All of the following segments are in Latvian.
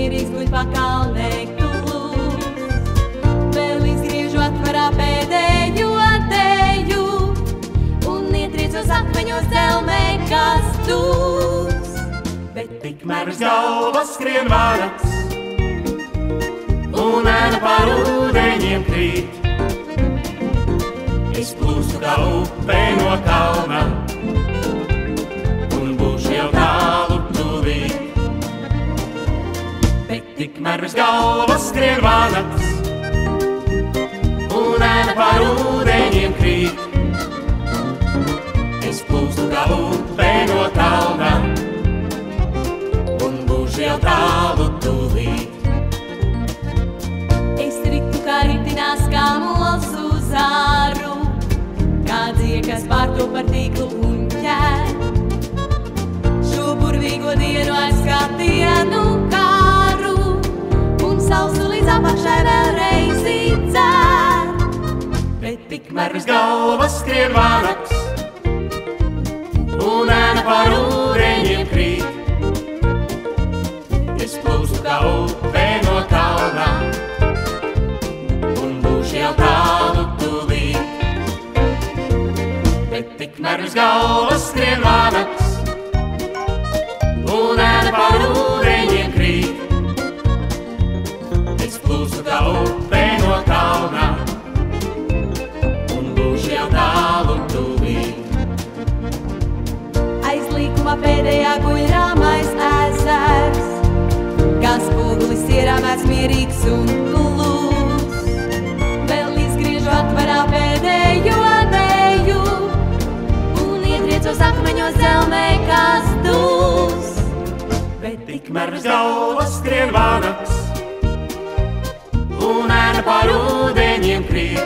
mierīgs guļ pakalnē klūs. Vēl izgriežu atvarā pēdējo deju un ietriecos akmeņos dzelmē, kas dūs. Bet tikmēr uz galvas skrien vāraks un ēna pār ūdeņiem krīt. Es plūstu kā upe no kalna un būšu jau tālu tuvīt. Bet tikmēr uz galvas skrien vāraks un ēna pār ūdeņiem krīt. Es plūstu kā upe no kalna un būšu jau tālu tuvīt. Es ritu kā ritinās kā mols uz āru, kā dziekas pār to par tīklu un ķēr. Šo burvīgo dienu aizskatienu kāru un sausu līdz apakšai vēlreiz dzer. Bet tikmēr uz galvas skrien vāraks un ēna pār ūdeņiem krīt. Es plūstu kā upe no kalna un būšu jau tālu tuvīt. Bet tikmēr uz galvas skrien vāraks un ēna pār ūdeņiem krīt. Es plūstu kā upe no kalna un būšu jau tālu tuvīt. Aiz līkuma pēdējā guļ rāmais ezers, kā spogulis ierāmēts mierīgs un klūs. Vēl izgriežu atvarā pēdējo deju un ietriecos akmeņos dzelmē, kas dūs. Bet tikmēr uz galvas skrien vāraks un ēna pār ūdeņiem krīt.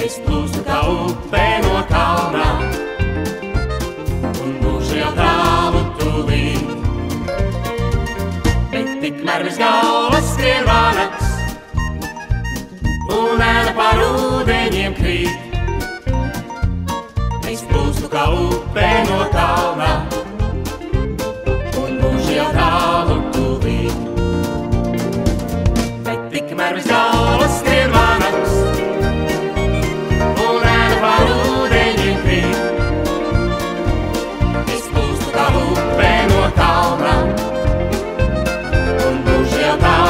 Es plūstu kā upe no kalna un būšu jau tālu tuvīt. Bet tikmēr uz galvas skrien vāraks un ēna pār ūdeņiem krīt. Es plūstu kā upe no kalna un būšu jau tālu tuvīt. Bet tikmēr uz galvas skrien vāraks un ēna pār ūdeņiem krīt. Es plūstu kā upe no kalna un būšu jau tālu.